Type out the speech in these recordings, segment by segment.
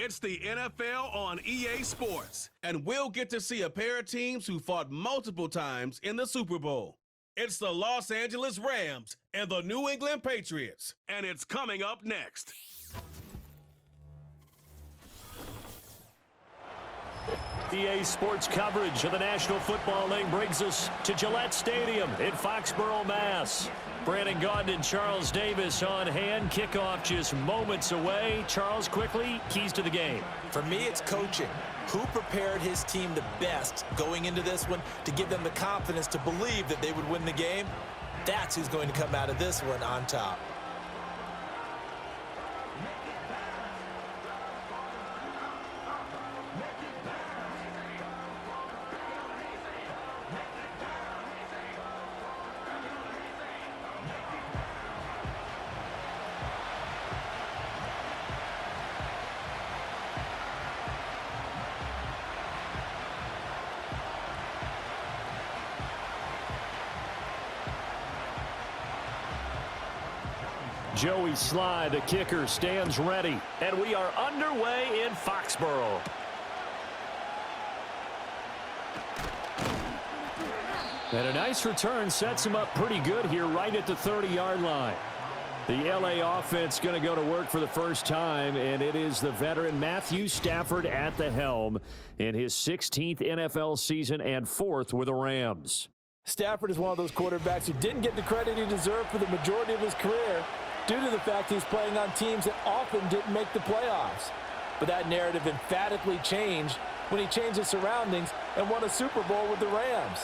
It's the NFL on EA Sports, and we'll get to see a pair of teams who fought multiple times in the Super Bowl. It's the Los Angeles Rams and the New England Patriots, and it's coming up next. EA Sports coverage of the National Football League brings us to Gillette Stadium in Foxborough, Mass. Brandon Gaudin and Charles Davis on hand. Kickoff just moments away. Charles, quickly, keys to the game. For me, it's coaching. Who prepared his team the best going into this one to give them the confidence to believe that they would win the game? That's who's going to come out of this one on top. Joey Sly, the kicker, stands ready. And we are underway in Foxborough. And a nice return sets him up pretty good here right at the 30-yard line. The LA offense going to go to work for the first time, and it is the veteran Matthew Stafford at the helm in his 16th NFL season and 4th with the Rams. Stafford is one of those quarterbacks who didn't get the credit he deserved for the majority of his career due to the fact he's playing on teams that often didn't make the playoffs. But that narrative emphatically changed when he changed his surroundings and won a Super Bowl with the Rams.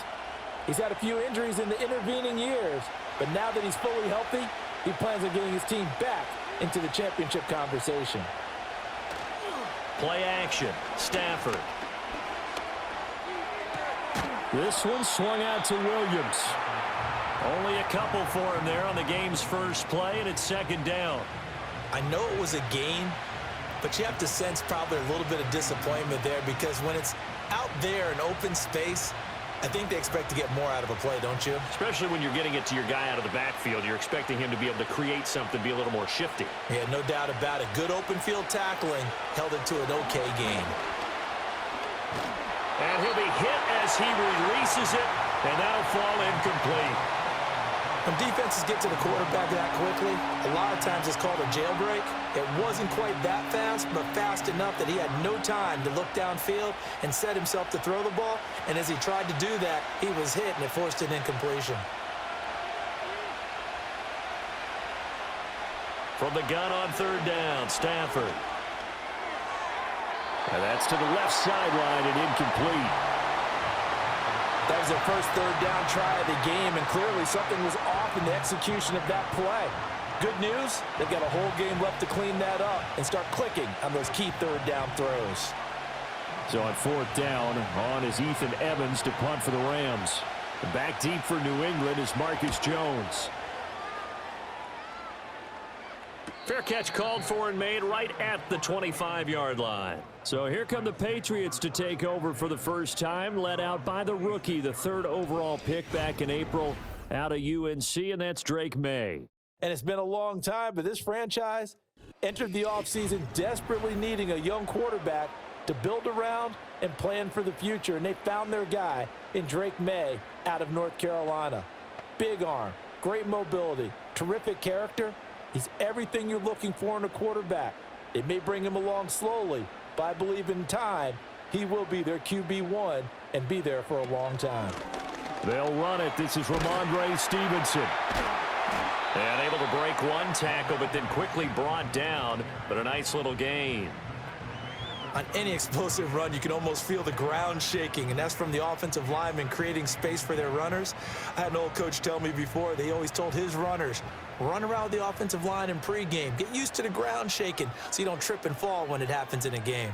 He's had a few injuries in the intervening years, but now that he's fully healthy, he plans on getting his team back into the championship conversation. Play action, Stafford. This one swung out to Williams. Only a couple for him there on the game's first play, and it's second down. I know it was a gain, but you have to sense probably a little bit of disappointment there because when it's out there in open space, I think they expect to get more out of a play, don't you? Especially when you're getting it to your guy out of the backfield. You're expecting him to be able to create something, be a little more shifty. Yeah, no doubt about it. Good open field tackling held it to an okay gain. And he'll be hit as he releases it, and that'll fall incomplete. When defenses get to the quarterback that quickly, a lot of times it's called a jailbreak. It wasn't quite that fast, but fast enough that he had no time to look downfield and set himself to throw the ball. And as he tried to do that, he was hit, and it forced an incompletion. From the gun on third down, Stafford. And that's to the left sideline and incomplete. That was their first third down try of the game, and clearly something was off in the execution of that play. Good news, they've got a whole game left to clean that up and start clicking on those key third down throws. So on fourth down, on is Ethan Evans to punt for the Rams. Back deep for New England is Marcus Jones. Fair catch called for and made right at the 25-yard line. So here come the Patriots to take over for the first time, led out by the rookie, the third overall pick back in April out of UNC, and that's Drake May. And it's been a long time, but this franchise entered the offseason desperately needing a young quarterback to build around and plan for the future, and they found their guy in Drake May out of North Carolina. Big arm, great mobility, terrific character. He's everything you're looking for in a quarterback. It may bring him along slowly, but I believe in time he will be their QB1 and be there for a long time. They'll run it. This is Ramondre Stevenson. And able to break one tackle, but then quickly brought down, but a nice little gain. On any explosive run, you can almost feel the ground shaking, and that's from the offensive linemen creating space for their runners. I had an old coach tell me before, they always told his runners, run around the offensive line in pregame. Get used to the ground shaking so you don't trip and fall when it happens in a game.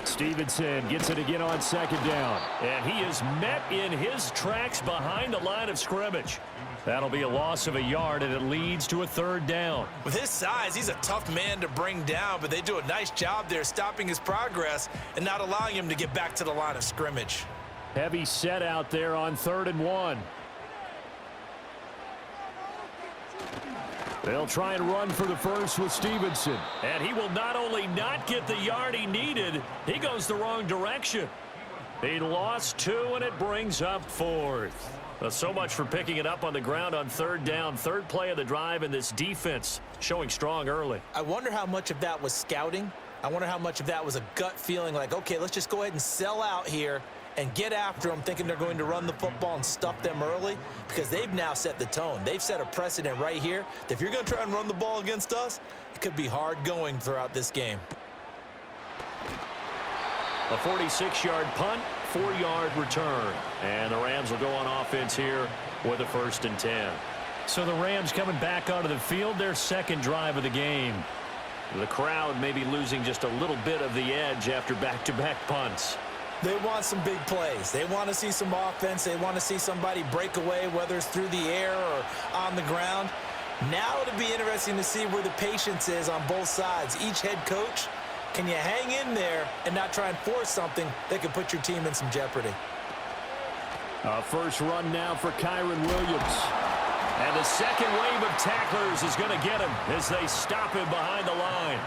Stevenson gets it again on second down, and he is met in his tracks behind the line of scrimmage. That'll be a loss of a yard, and it leads to a third down. With his size, he's a tough man to bring down, but they do a nice job there stopping his progress and not allowing him to get back to the line of scrimmage. Heavy set out there on 3rd and 1. They'll try and run for the first with Stevenson. And he will not only not get the yard he needed, he goes the wrong direction. He lost 2, and it brings up 4th. So much for picking it up on the ground on 3rd down. 3rd play of the drive, and this defense showing strong early. I wonder how much of that was scouting. I wonder how much of that was a gut feeling like, okay, let's just go ahead and sell out here and get after them, thinking they're going to run the football and stuff them early, because they've now set the tone. They've set a precedent right here that if you're going to try and run the ball against us, it could be hard going throughout this game. A 46-yard punt, 4-yard return. And the Rams will go on offense here with a 1st and 10. So the Rams coming back onto the field, their 2nd drive of the game. The crowd may be losing just a little bit of the edge after back-to-back punts. They want some big plays. They want to see some offense. They want to see somebody break away, whether it's through the air or on the ground. Now it'll be interesting to see where the patience is on both sides. Each head coach, can you hang in there and not try and force something that could put your team in some jeopardy? First run now for Kyron Williams. And the second wave of tacklers is going to get him as they stop him behind the line.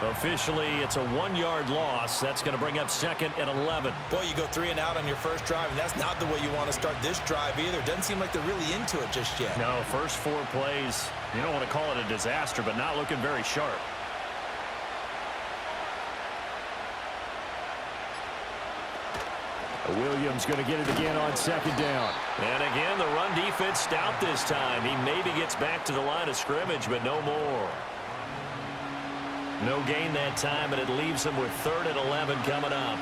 Officially, it's a 1-yard loss. That's going to bring up 2nd and 11. Boy, you go 3 and out on your first drive, and that's not the way you want to start this drive either. Doesn't seem like they're really into it just yet. No, first 4 plays, you don't want to call it a disaster, but not looking very sharp. Williams going to get it again on 2nd down. And again, the run defense stout this time. He maybe gets back to the line of scrimmage, but no more. No gain that time, and it leaves them with 3rd and 11 coming up.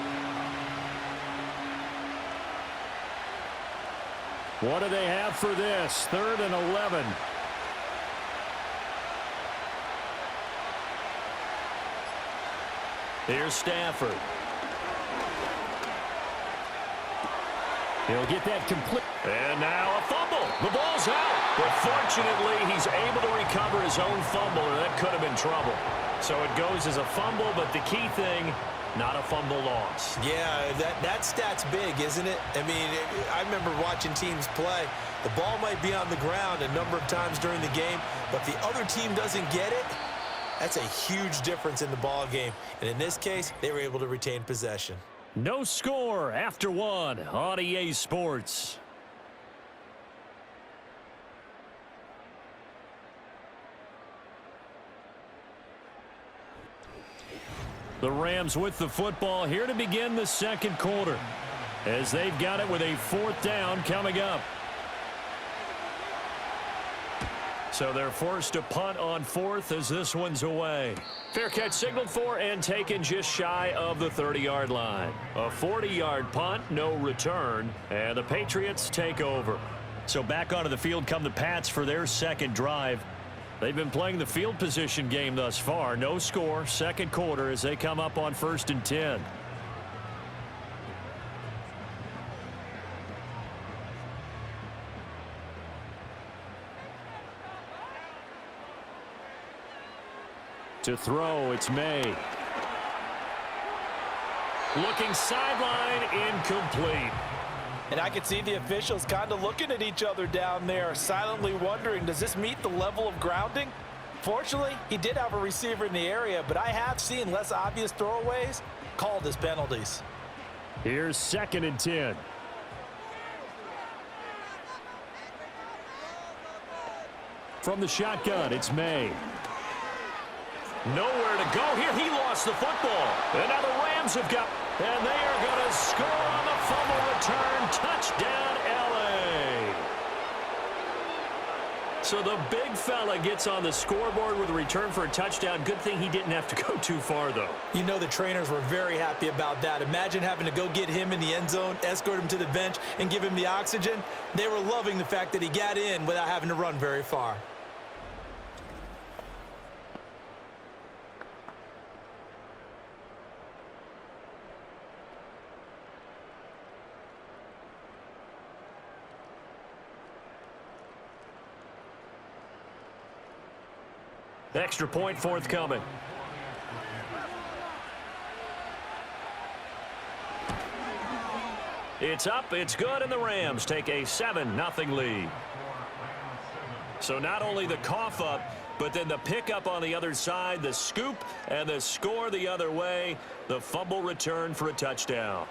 What do they have for this? 3rd and 11. Here's Stafford. He'll get that complete. And now a fumble. The ball's out. But fortunately, he's able to recover his own fumble, and that could have been trouble. So it goes as a fumble, but the key thing, not a fumble loss. Yeah, that stat's big, isn't it? I mean, I remember watching teams play. The ball might be on the ground a number of times during the game, but if the other team doesn't get it, that's a huge difference in the ball game. And in this case, they were able to retain possession. No score after 1 on EA Sports. The Rams with the football here to begin the 2nd quarter, as they've got it with a 4th down coming up. So they're forced to punt on 4th as this one's away. Fair catch signaled for and taken just shy of the 30-yard line. A 40-yard punt, no return, and the Patriots take over. So back onto the field come the Pats for their 2nd drive. They've been playing the field position game thus far. No score, 2nd quarter as they come up on 1st and 10. To throw, it's May. Looking sideline, incomplete. And I can see the officials kind of looking at each other down there, silently wondering, does this meet the level of grounding? Fortunately, he did have a receiver in the area, but I have seen less obvious throwaways called as penalties. Here's 2nd and 10. From the shotgun, it's May. Nowhere to go here. He lost the football. And now the Rams have got, and they are going to score on the fumble return. Touchdown, L.A. So the big fella gets on the scoreboard with a return for a touchdown. Good thing he didn't have to go too far, though. You know the trainers were very happy about that. Imagine having to go get him in the end zone, escort him to the bench, and give him the oxygen. They were loving the fact that he got in without having to run very far. Extra point forthcoming. It's up, it's good, and the Rams take a 7-0 lead. So not only the cough up, but then the pickup on the other side, the scoop, and the score the other way. The fumble return for a touchdown.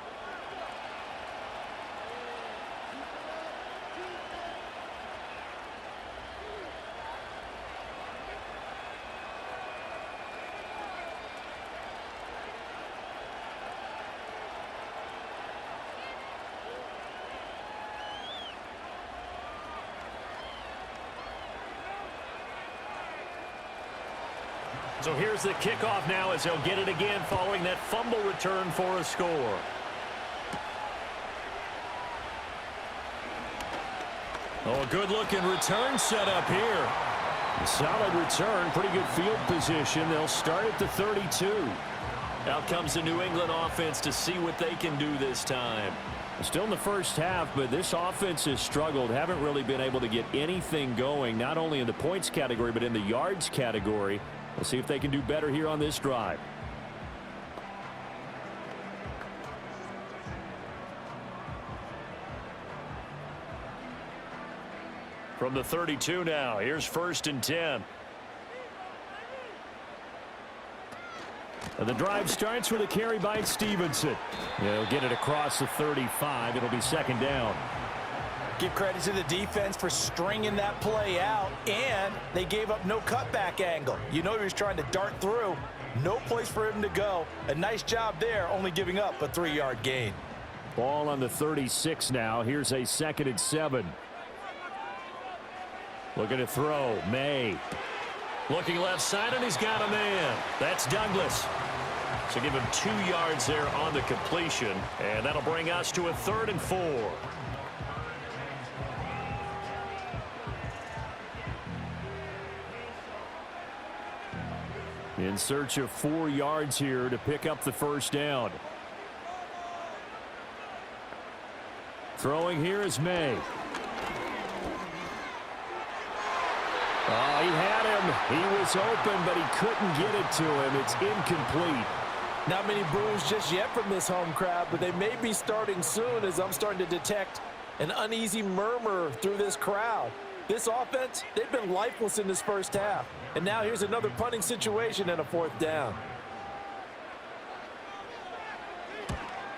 So here's the kickoff now as they'll get it again following that fumble return for a score. Oh, a good-looking return set up here. A solid return, pretty good field position. They'll start at the 32. Out comes the New England offense to see what they can do this time. Still in the first half, but this offense has struggled. Haven't really been able to get anything going, not only in the points category, but in the yards category. We'll see if they can do better here on this drive. From the 32 now, here's 1st and 10. And the drive starts with a carry by Stevenson. They'll get it across the 35. It'll be 2nd down. Give credit to the defense for stringing that play out, and they gave up no cutback angle. You know he was trying to dart through. No place for him to go. A nice job there, only giving up a 3-yard gain. Ball on the 36 now. Here's a 2nd and 7. Looking to throw. May. Looking left side, and he's got a man. That's Douglas. So give him 2 yards there on the completion, and that'll bring us to a 3rd and 4. In search of 4 yards here to pick up the 1st down. Throwing here is May. Oh, he had him. He was open, but he couldn't get it to him. It's incomplete. Not many boos just yet from this home crowd, but they may be starting soon as I'm starting to detect an uneasy murmur through this crowd. This offense, they've been lifeless in this first half. And now here's another punting situation and a 4th down.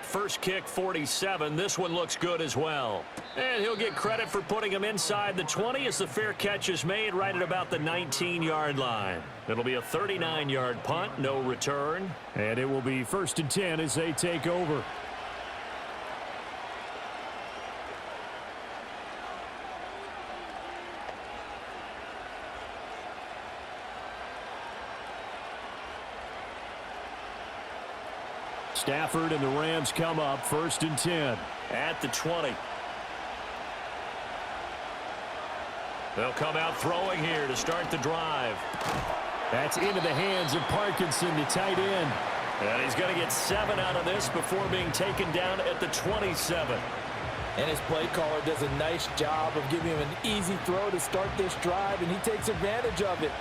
First kick, 47. This one looks good as well. And he'll get credit for putting him inside the 20 as the fair catch is made right at about the 19-yard line. It'll be a 39-yard punt, no return. And it will be 1st and 10 as they take over. Stafford and the Rams come up 1st and 10 at the 20. They'll come out throwing here to start the drive. That's into the hands of Parkinson, the tight end. And he's going to get 7 out of this before being taken down at the 27. And his play caller does a nice job of giving him an easy throw to start this drive, and he takes advantage of it.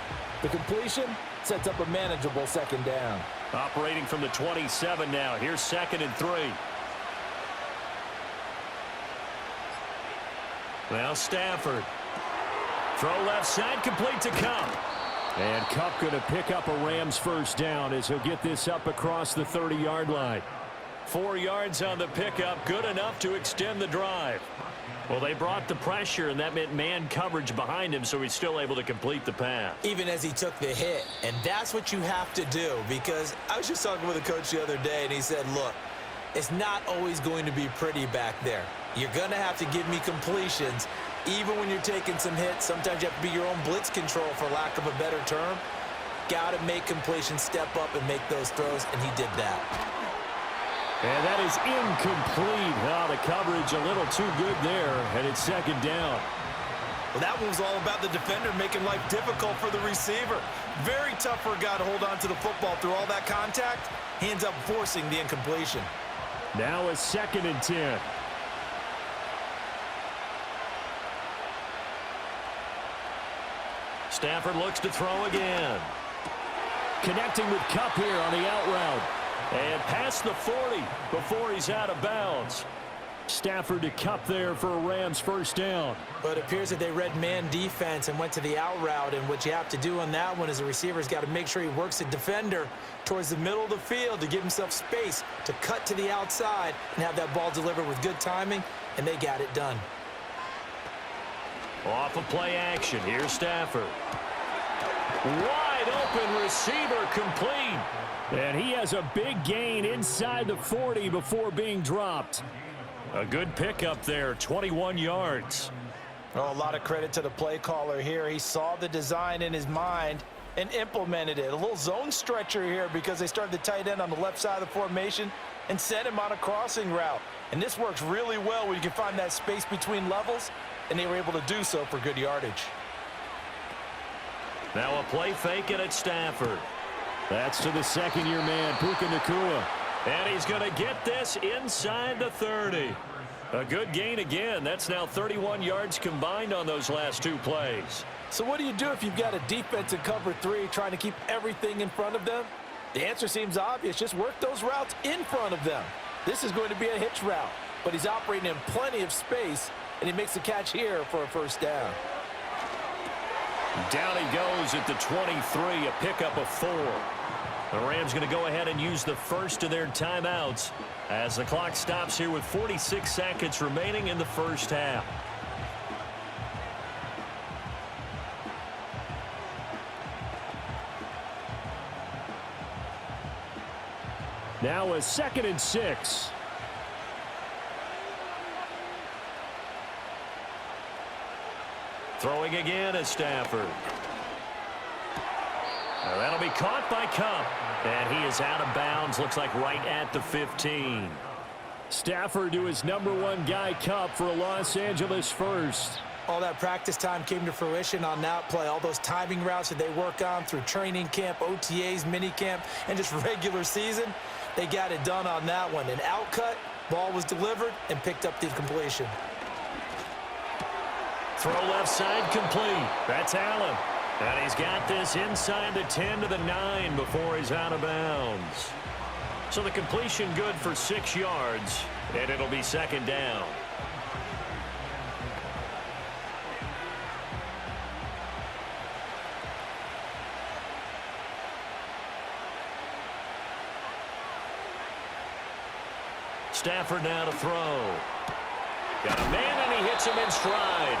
The completion sets up a manageable 2nd down. Operating from the 27 now. Here's 2nd and 3. Now Stafford. Throw left side, complete to Kupp. And Kupp going to pick up a Rams 1st down as he'll get this up across the 30-yard line. 4 yards on the pickup, good enough to extend the drive. Well, they brought the pressure, and that meant man coverage behind him, so he's still able to complete the pass. Even as he took the hit, and that's what you have to do, because I was just talking with a coach the other day, and he said, look, it's not always going to be pretty back there. You're going to have to give me completions, even when you're taking some hits. Sometimes you have to be your own blitz control, for lack of a better term. Got to make completions, step up, and make those throws, and he did that. And that is incomplete. Oh, the coverage a little too good there, and it's 2nd down. Well, that one was all about the defender making life difficult for the receiver. Very tough for a guy to hold on to the football through all that contact. He ends up forcing the incompletion. Now a 2nd and 10. Stafford looks to throw again. Connecting with Kupp here on the out route. And past the 40 before he's out of bounds. Stafford to cup there for a Rams first down. But it appears that they read man defense and went to the out route, and what you have to do on that one is the receiver's got to make sure he works the defender towards the middle of the field to give himself space to cut to the outside and have that ball delivered with good timing, and they got it done. Off of play action, here's Stafford. Wide open receiver, complete. And he has a big gain inside the 40 before being dropped. A good pickup there, 21 yards. Oh, a lot of credit to the play caller here. He saw the design in his mind and implemented it. A little zone stretcher here because they started the tight end on the left side of the formation and sent him on a crossing route. And this works really well when you can find that space between levels, and they were able to do so for good yardage. Now a play fake it at Stafford. That's to the second-year man, Puka Nacua. And he's going to get this inside the 30. A good gain again. That's now 31 yards combined on those last two plays. So what do you do if you've got a defense in cover 3 trying to keep everything in front of them? The answer seems obvious. Just work those routes in front of them. This is going to be a hitch route, but he's operating in plenty of space, and he makes the catch here for a first down. Down he goes at the 23, a pickup of 4. The Rams going to go ahead and use the first of their timeouts as the clock stops here with 46 seconds remaining in the first half. Now a 2nd and 6. Throwing again is Stafford. Now that'll be caught by Kupp. And he is out of bounds, looks like right at the 15. Stafford to his #1 guy, Kupp, for a Los Angeles first. All that practice time came to fruition on that play. All those timing routes that they work on through training camp, OTAs, minicamp, and just regular season, they got it done on that one. An outcut, ball was delivered, and picked up the completion. Throw left side complete. That's Allen. And he's got this inside the 10 to the 9 before he's out of bounds. So the completion good for 6 yards, and it'll be 2nd down. Stafford now to throw. Got a man, and he hits him in stride.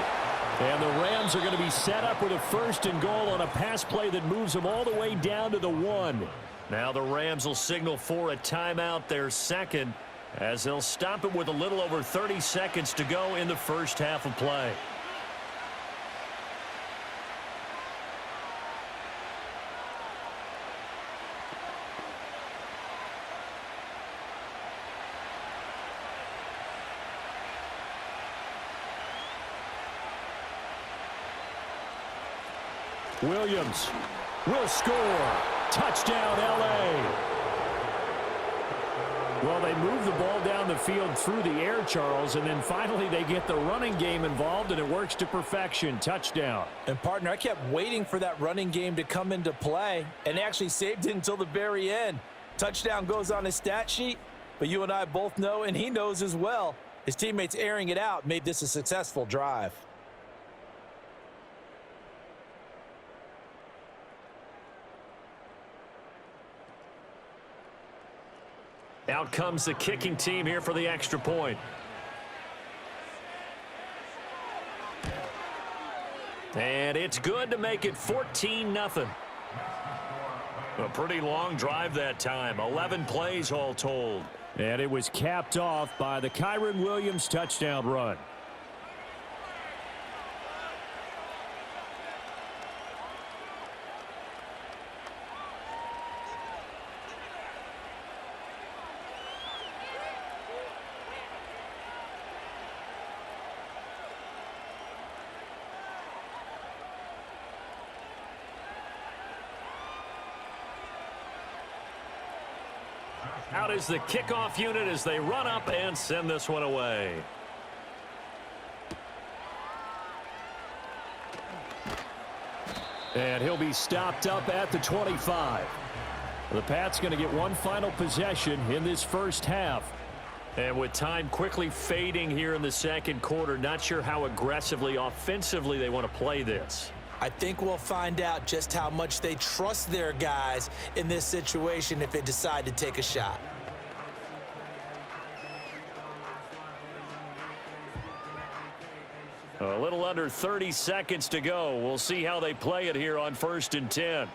And the Rams are going to be set up with a 1st and goal on a pass play that moves them all the way down to the 1. Now the Rams will signal for a timeout, their 2nd, as they'll stop it with a little over 30 seconds to go in the first half of play. Williams will score. Touchdown, L.A. Well, they move the ball down the field through the air, Charles, and then finally they get the running game involved, and it works to perfection. Touchdown. And, partner, I kept waiting for that running game to come into play, and actually saved it until the very end. Touchdown goes on his stat sheet, but you and I both know, and he knows as well, his teammates airing it out made this a successful drive. Out comes the kicking team here for the extra point. And it's good to make it 14-0. A pretty long drive that time. 11 plays all told. And it was capped off by the Kyren Williams touchdown run. Out is the kickoff unit as they run up and send this one away. And he'll be stopped up at the 25. The Pats going to get one final possession in this first half. And with time quickly fading here in the second quarter, not sure how aggressively, offensively they want to play this. I think we'll find out just how much they trust their guys in this situation if they decide to take a shot. A little under 30 seconds to go. We'll see how they play it here on 1st and 10.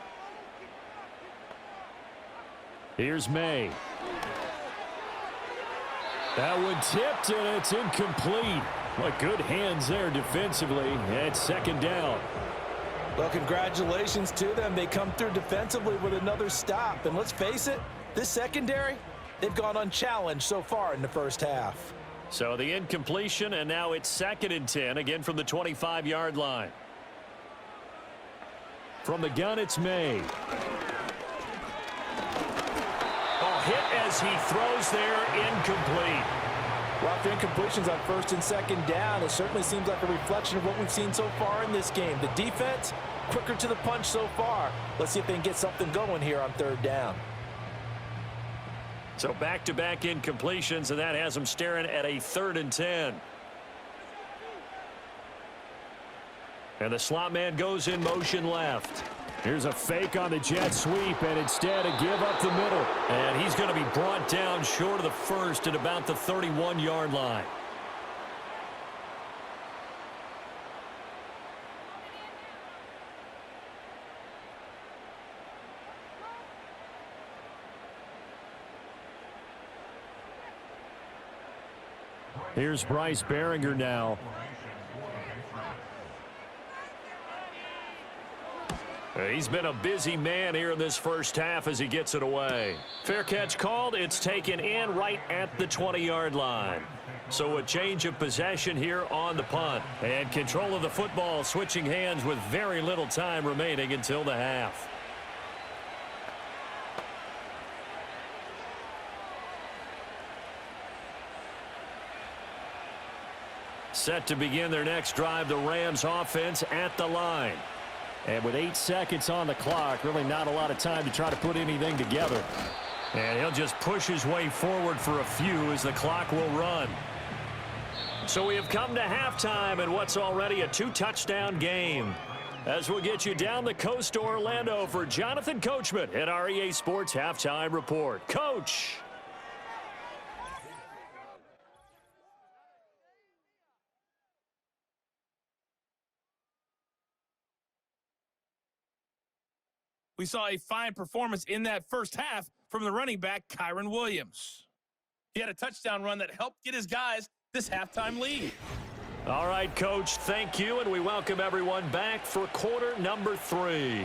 Here's May. That one tipped, and it's incomplete. What good hands there defensively. It's 2nd down. Well, congratulations to them. They come through defensively with another stop. And let's face it, this secondary, they've gone unchallenged so far in the first half. So the incompletion, and now it's 2nd and 10, again from the 25-yard line. From the gun, it's May. Hit as he throws there, incomplete. Well, after incompletions on 1st and 2nd down, it certainly seems like a reflection of what we've seen so far in this game. The defense, quicker to the punch so far. Let's see if they can get something going here on 3rd down. So back-to-back incompletions, and that has them staring at a 3rd and 10. And the slot man goes in motion left. Here's a fake on the jet sweep, and instead a give up the middle. And he's going to be brought down short of the first at about the 31-yard line. Here's Bryce Behringer now. He's been a busy man here in this first half as he gets it away. Fair catch called. It's taken in right at the 20-yard line. So a change of possession here on the punt. And control of the football switching hands with very little time remaining until the half. Set to begin their next drive, the Rams offense at the line. And with 8 seconds on the clock, really not a lot of time to try to put anything together. And he'll just push his way forward for a few as the clock will run. So we have come to halftime in what's already a 2-touchdown game. As we'll get you down the coast to Orlando for Jonathan Coachman at our EA Sports Halftime Report. Coach! We saw a fine performance in that first half from the running back, Kyron Williams. He had a touchdown run that helped get his guys this halftime lead. All right, Coach, thank you, and we welcome everyone back for quarter number 3.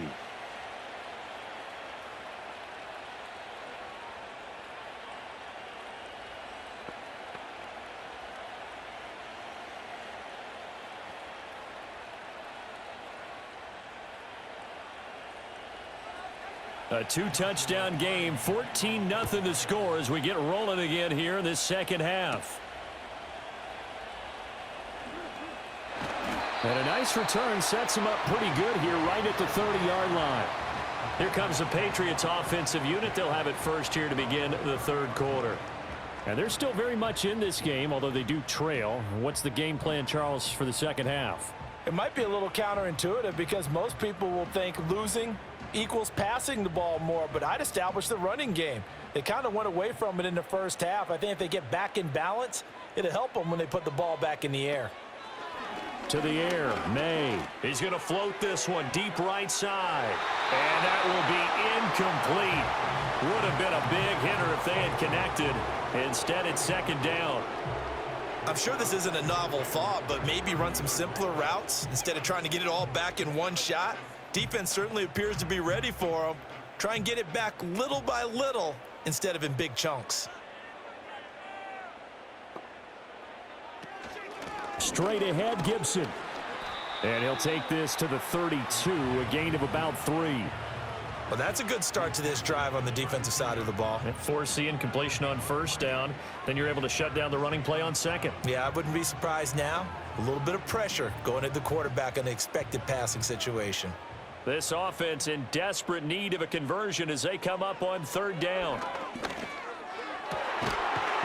A 2-touchdown game, 14-0 to score as we get rolling again here in this second half. And a nice return sets him up pretty good here right at the 30-yard line. Here comes the Patriots offensive unit. They'll have it first here to begin the third quarter. And they're still very much in this game, although they do trail. What's the game plan, Charles, for the second half? It might be a little counterintuitive because most people will think losing equals passing the ball more, but I'd establish the running game. They kind of went away from it in the first half. I think if they get back in balance, it'll help them when they put the ball back in the air. To the air, May. He's going to float this one deep right side. And that will be incomplete. Would have been a big hitter if they had connected. Instead, it's second down. I'm sure this isn't a novel thought, but maybe run some simpler routes instead of trying to get it all back in one shot. Defense certainly appears to be ready for them. Try and get it back little by little instead of in big chunks. Straight ahead, Gibson. And he'll take this to the 32, a gain of about 3. Well, that's a good start to this drive on the defensive side of the ball. Force the incompletion on first down. Then you're able to shut down the running play on second. Yeah, I wouldn't be surprised now. A little bit of pressure going at the quarterback on the expected passing situation. This offense in desperate need of a conversion as they come up on third down.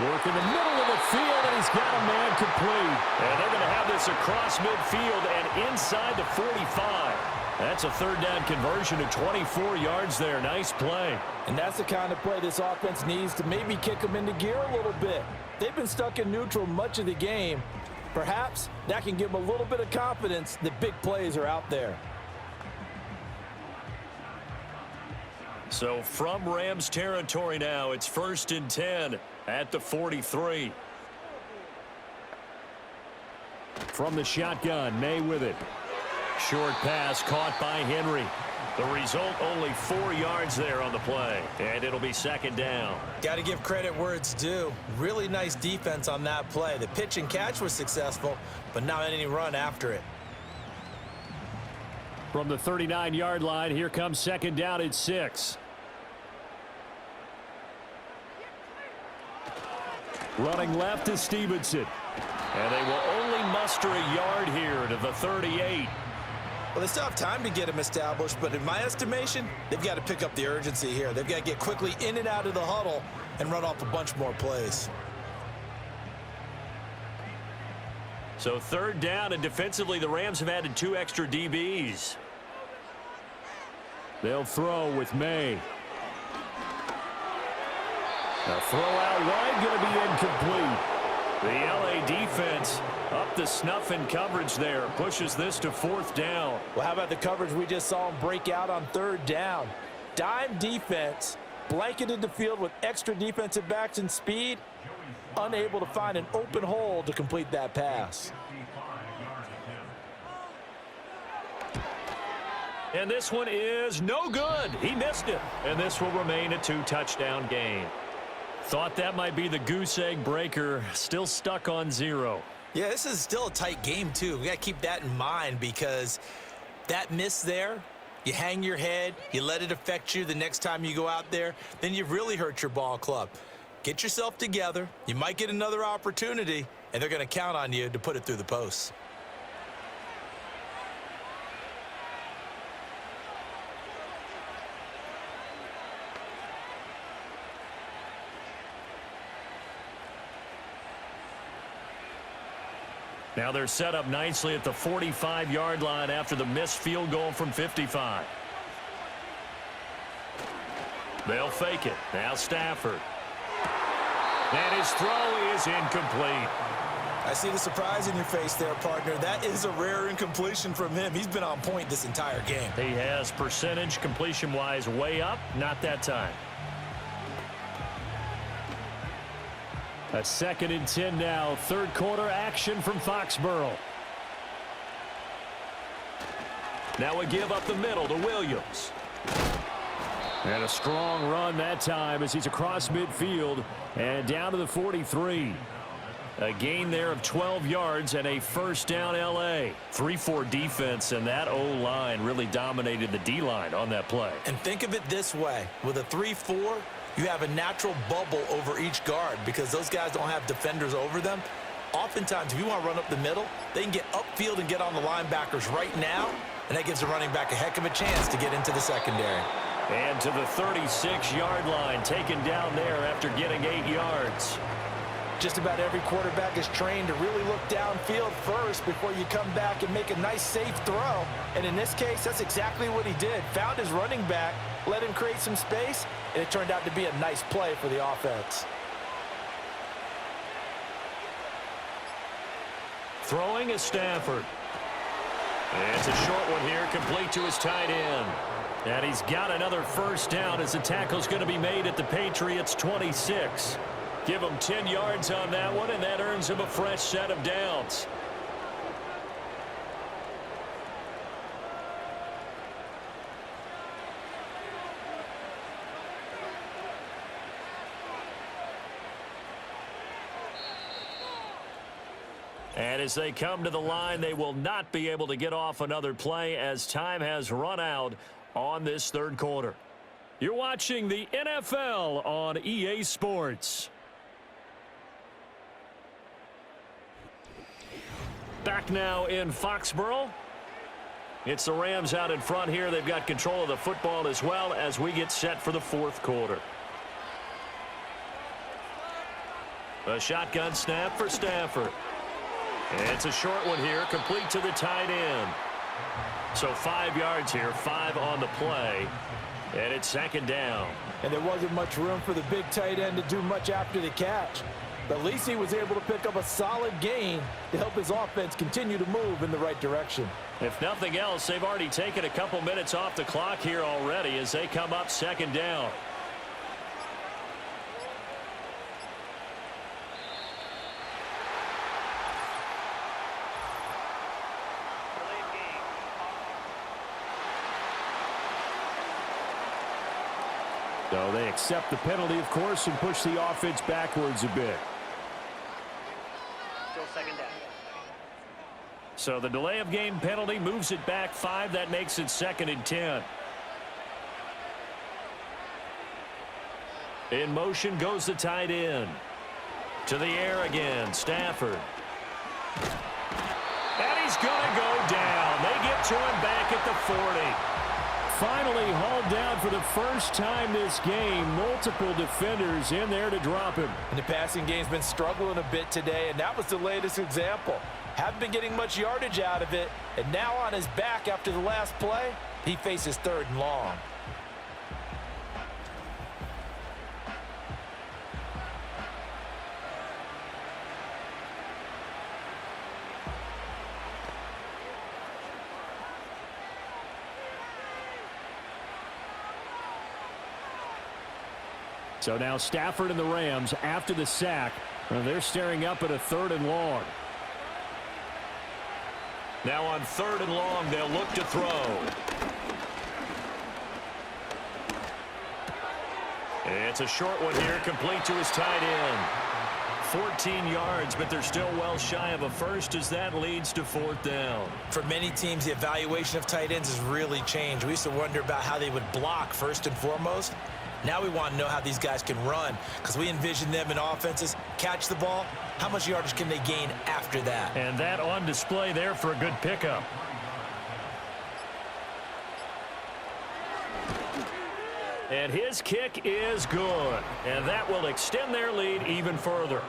Working the middle of the field, and he's got a man complete. And they're going to have this across midfield and inside the 45. That's a third down conversion to 24 yards there. Nice play. And that's the kind of play this offense needs to maybe kick them into gear a little bit. They've been stuck in neutral much of the game. Perhaps that can give them a little bit of confidence that big plays are out there. So from Rams territory now, it's 1st and 10 at the 43. From the shotgun, May with it. Short pass caught by Henry. The result, only 4 yards there on the play. And it'll be 2nd down. Got to give credit where it's due. Really nice defense on that play. The pitch and catch was successful, but not any run after it. From the 39-yard line, here comes 2nd down at 6. Running left is Stevenson. And they will only muster a yard here to the 38. Well, they still have time to get him established, but in my estimation, they've got to pick up the urgency here. They've got to get quickly in and out of the huddle and run off a bunch more plays. So 3rd down, and defensively, the Rams have added 2 extra DBs. They'll throw with May. A throw out wide, going to be incomplete. The LA defense up the snuff in coverage there. Pushes this to 4th down. Well, how about the coverage we just saw him break out on 3rd down? Dime defense, blanketed the field with extra defensive backs and speed, unable to find an open hole to complete that pass. And this one is no good. He missed it. And this will remain a 2-touchdown game. Thought that might be the goose egg breaker. Still stuck on 0. Yeah, this is still a tight game, too. We got to keep that in mind because that miss there, you hang your head, you let it affect you the next time you go out there, then you've really hurt your ball club. Get yourself together. You might get another opportunity, and they're going to count on you to put it through the posts. Now they're set up nicely at the 45-yard line after the missed field goal from 55. They'll fake it. Now Stafford. And his throw is incomplete. I see the surprise in your face there, partner. That is a rare incompletion from him. He's been on point this entire game. He has percentage completion-wise way up. Not that time. A 2nd and 10 now. 3rd quarter action from Foxborough. Now a give up the middle to Williams. And a strong run that time as he's across midfield and down to the 43. A gain there of 12 yards and a 1st down L.A. 3-4 defense, and that O-line really dominated the D-line on that play. And think of it this way. With a 3-4, you have a natural bubble over each guard because those guys don't have defenders over them. Oftentimes, if you want to run up the middle, they can get upfield and get on the linebackers right now, and that gives the running back a heck of a chance to get into the secondary. And to the 36-yard line, taken down there after getting 8 yards. Just about every quarterback is trained to really look downfield first before you come back and make a nice, safe throw. And in this case, that's exactly what he did. Found his running back, let him create some space, and it turned out to be a nice play for the offense. Throwing is Stafford. It's a short one here, complete to his tight end. And he's got another 1st down as the tackle's going to be made at the Patriots' 26. Give him 10 yards on that one, and that earns him a fresh set of downs. And as they come to the line, they will not be able to get off another play as time has run out on this 3rd quarter. You're watching the NFL on EA Sports. Back now in Foxborough. It's the Rams out in front here. They've got control of the football as well as we get set for the 4th quarter. A shotgun snap for Stafford. It's a short one here, complete to the tight end. So 5 yards here, 5 on the play, and it's second down. And there wasn't much room for the big tight end to do much after the catch. But at least he was able to pick up a solid gain to help his offense continue to move in the right direction. If nothing else, they've already taken a couple minutes off the clock here already as they come up second down. So they accept the penalty, of course, and push the offense backwards a bit. Still second down. So the delay of game penalty moves it back 5. That makes it second and 10. In motion goes the tight end. To the air again, Stafford. And he's going to go down. They get to him back at the 40. Finally hauled down for the first time this game. Multiple defenders in there to drop him. And the passing game's been struggling a bit today, and that was the latest example. Haven't been getting much yardage out of it, and now on his back after the last play, he faces 3rd and long. So now Stafford and the Rams after the sack. They're staring up at a 3rd and long. Now on 3rd and long, they'll look to throw. It's a short one here, complete to his tight end. 14 yards, but they're still well shy of a first as that leads to 4th down. For many teams, the evaluation of tight ends has really changed. We used to wonder about how they would block first and foremost. Now we want to know how these guys can run because we envision them in offenses. Catch the ball. How much yardage can they gain after that? And that on display there for a good pickup. And his kick is good. And that will extend their lead even further.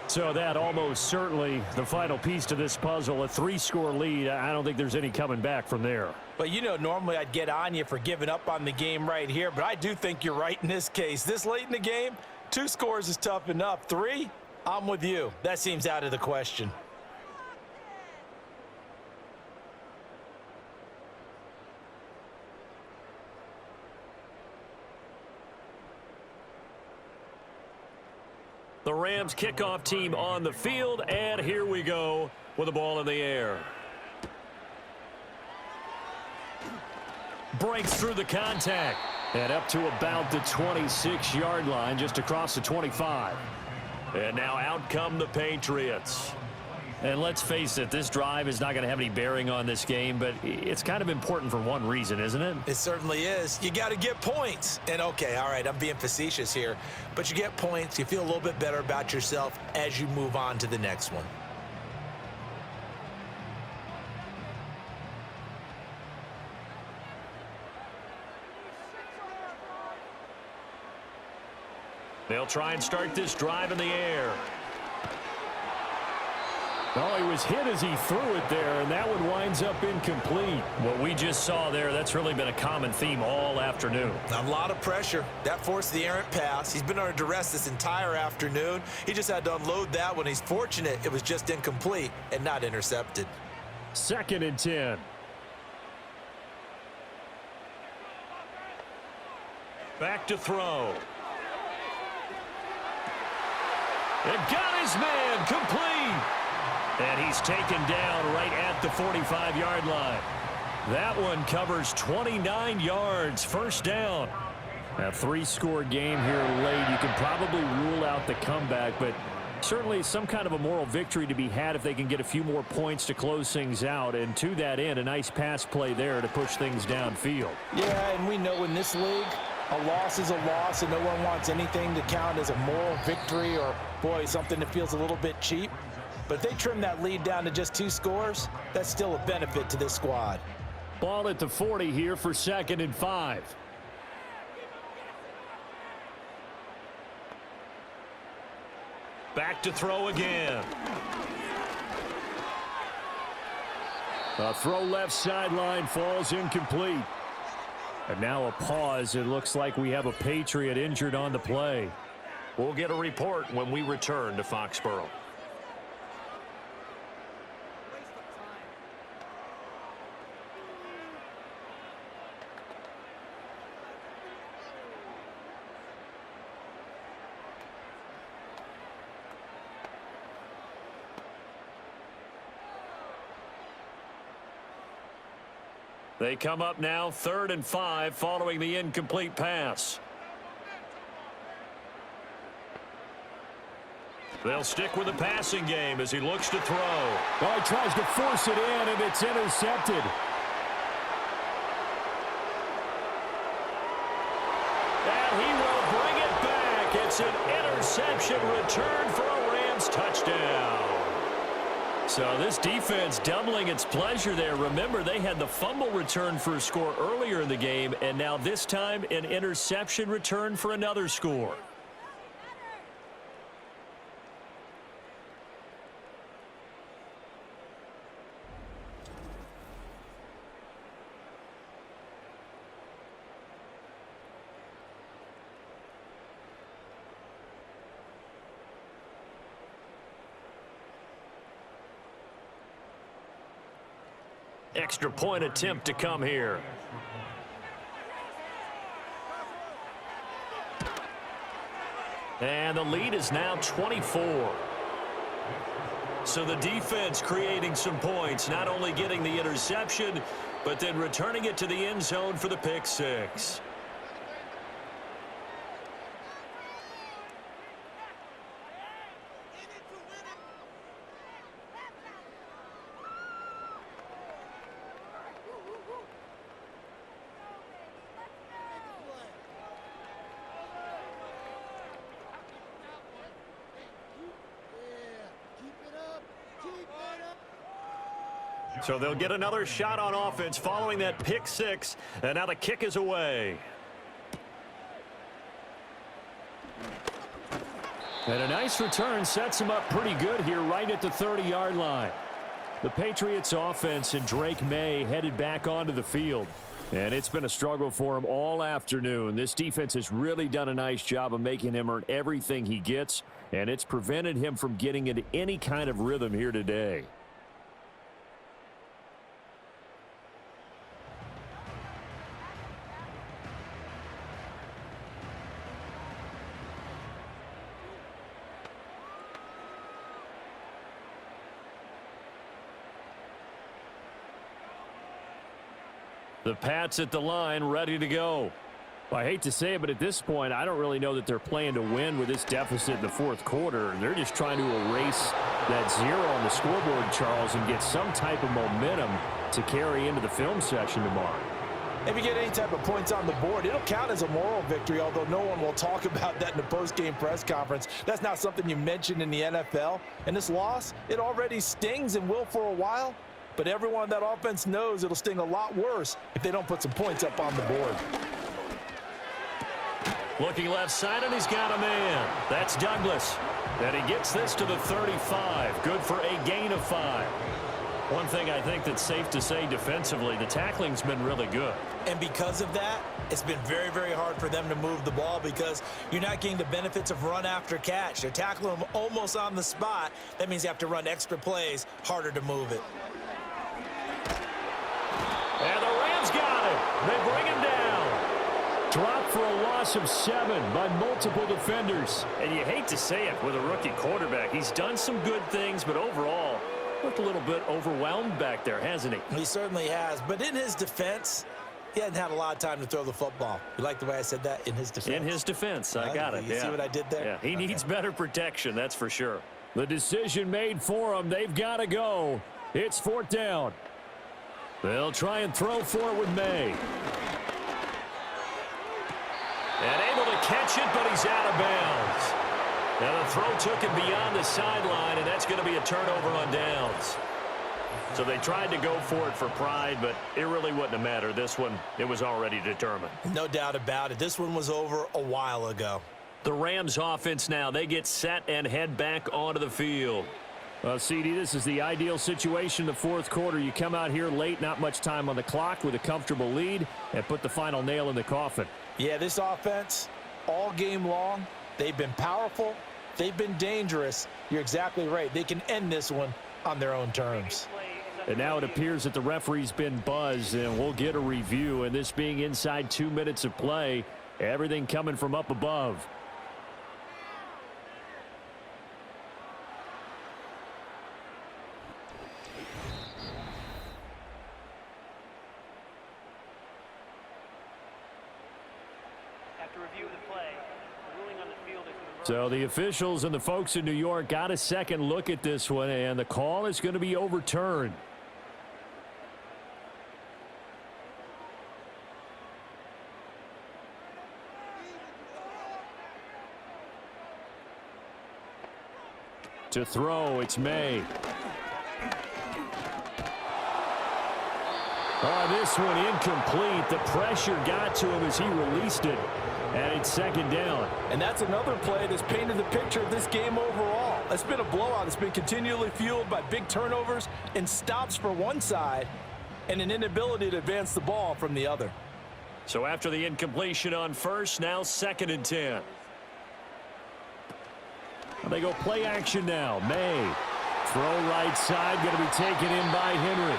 So that almost certainly the final piece to this puzzle, a 3-score lead. I don't think there's any coming back from there. But, you know, normally I'd get on you for giving up on the game right here, but I do think you're right in this case. This late in the game, 2 scores is tough enough. 3, I'm with you. That seems out of the question. The Rams kickoff team on the field, and here we go with the ball in the air. Breaks through the contact and up to about the 26-yard line, just across the 25. And now out come the Patriots. And let's face it, this drive is not going to have any bearing on this game, but it's kind of important for one reason, isn't it? It certainly is. You got to get points. And, okay, all right, I'm being facetious here, but you get points. You feel a little bit better about yourself as you move on to the next one. They'll try and start this drive in the air. Oh, he was hit as he threw it there, and that one winds up incomplete. What we just saw there, that's really been a common theme all afternoon. A lot of pressure. That forced the errant pass. He's been under duress this entire afternoon. He just had to unload that one. He's fortunate it was just incomplete and not intercepted. 2nd and 10. Back to throw. And got his man complete. And he's taken down right at the 45-yard line. That one covers 29 yards. 1st down. A 3-score game here late. You can probably rule out the comeback, but certainly some kind of a moral victory to be had if they can get a few more points to close things out. And to that end, a nice pass play there to push things downfield. Yeah, and we know in this league, a loss is a loss, and no one wants anything to count as a moral victory or, boy, something that feels a little bit cheap. But if they trim that lead down to just 2 scores, that's still a benefit to this squad. Ball at the 40 here for 2nd and 5. Back to throw again. A throw left sideline falls incomplete. And now a pause. It looks like we have a Patriot injured on the play. We'll get a report when we return to Foxborough. They come up now 3rd and 5 following the incomplete pass. They'll stick with the passing game as he looks to throw. Oh, he tries to force it in, and it's intercepted. And he will bring it back. It's an interception return for a Rams touchdown. So this defense doubling its pleasure there. Remember, they had the fumble return for a score earlier in the game, and now this time an interception return for another score. Extra point attempt to come here. And the lead is now 24. So the defense creating some points, not only getting the interception, but then returning it to the end zone for the pick six. So they'll get another shot on offense following that pick six, and now the kick is away. And a nice return sets him up pretty good here right at the 30-yard line. The Patriots offense and Drake May headed back onto the field. And it's been a struggle for him all afternoon. This defense has really done a nice job of making him earn everything he gets, and it's prevented him from getting into any kind of rhythm here today. The Pats at the line, ready to go. Well, I hate to say it, but at this point, I don't really know that they're playing to win with this deficit in the fourth quarter. They're just trying to erase that zero on the scoreboard, Charles, and get some type of momentum to carry into the film session tomorrow. If you get any type of points on the board, it'll count as a moral victory, although no one will talk about that in the post-game press conference. That's not something you mentioned in the NFL. And this loss, it already stings and will for a while. But everyone on that offense knows it'll sting a lot worse if they don't put some points up on the board. Looking left side, and he's got a man. That's Douglas. And he gets this to the 35. Good for a gain of 5. One thing I think that's safe to say defensively, the tackling's been really good. And because of that, it's been very, very hard for them to move the ball because you're not getting the benefits of run after catch. They're tackling them almost on the spot. That means you have to run extra plays, harder to move it. And the Rams got it. They bring him down. Dropped for a loss of 7 by multiple defenders. And you hate to say it with a rookie quarterback. He's done some good things, but overall, looked a little bit overwhelmed back there, hasn't he? He certainly has. But in his defense, he hadn't had a lot of time to throw the football. You like the way I said that? In his defense? In his defense. I got it. You see what I did there? Yeah, he needs better protection, that's for sure. The decision made for them. They've got to go. It's 4th down. They'll try and throw for it with May. And able to catch it, but he's out of bounds. Now the throw took him beyond the sideline, and that's going to be a turnover on downs. So they tried to go for it for pride, but it really wouldn't have mattered. This one, it was already determined. No doubt about it. This one was over a while ago. The Rams offense now, they get set and head back onto the field. CD, this is the ideal situation in the fourth quarter. You come out here late, not much time on the clock with a comfortable lead, and put the final nail in the coffin. Yeah, this offense, all game long, they've been powerful, they've been dangerous. You're exactly right. They can end this one on their own terms. And now it appears that the referee's been buzzed, and we'll get a review. And this being inside 2 minutes of play, everything coming from up above. So the officials and the folks in New York got a second look at this one, and the call is going to be overturned. To throw, it's May. Oh, this one incomplete. The pressure got to him as he released it. And it's second down. And that's another play that's painted the picture of this game overall. It's been a blowout. It's been continually fueled by big turnovers and stops for one side and an inability to advance the ball from the other. So after the incompletion on first, now 2nd and 10. They go play action now. May. Throw right side, going to be taken in by Henry.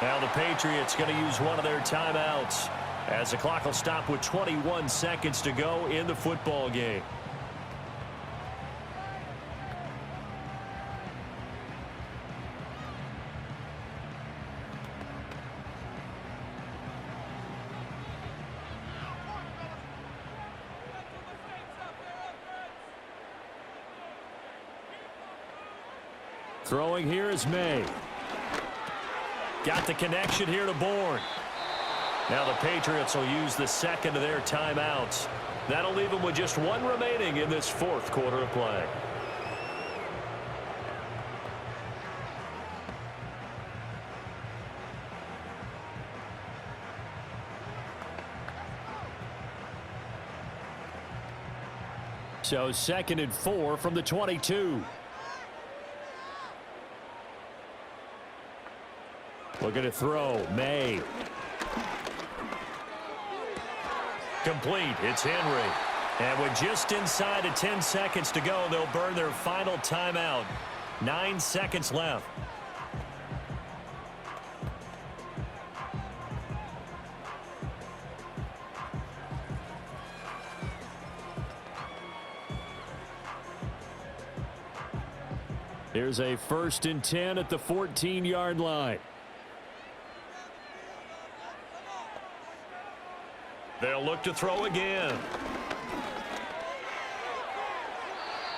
Now the Patriots going to use one of their timeouts, as the clock will stop with 21 seconds to go in the football game. Throwing here is May. Got the connection here to Bourne. Now the Patriots will use the second of their timeouts. That'll leave them with just one remaining in this fourth quarter of play. So 2nd and 4 from the 22. Looking to throw. May. Complete. It's Henry. And with just inside of 10 seconds to go, they'll burn their final timeout. 9 seconds left. Here's a 1st and 10 at the 14-yard line. They'll look to throw again.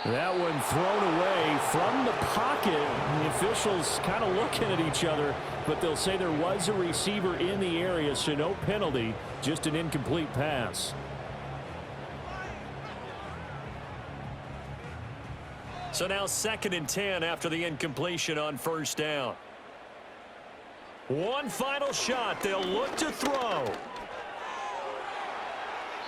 That one thrown away from the pocket. The officials kind of looking at each other, but they'll say there was a receiver in the area, so no penalty, just an incomplete pass. So now 2nd and 10 after the incompletion on first down. One final shot. They'll look to throw.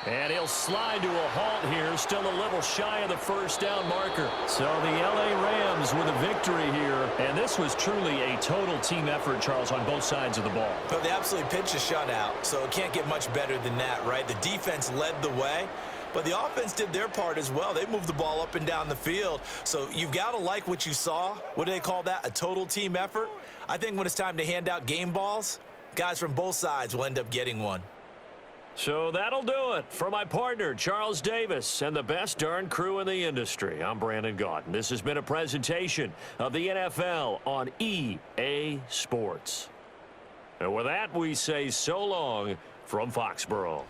And he'll slide to a halt here, still a little shy of the first down marker. So the L.A. Rams with a victory here. And this was truly a total team effort, Charles, on both sides of the ball. Well, they absolutely pitched a shutout, so it can't get much better than that, right? The defense led the way, but the offense did their part as well. They moved the ball up and down the field. So you've got to like what you saw. What do they call that? A total team effort? I think when it's time to hand out game balls, guys from both sides will end up getting one. So that'll do it for my partner, Charles Davis, and the best darn crew in the industry. I'm Brandon Gaudin. This has been a presentation of the NFL on EA Sports. And with that, we say so long from Foxborough.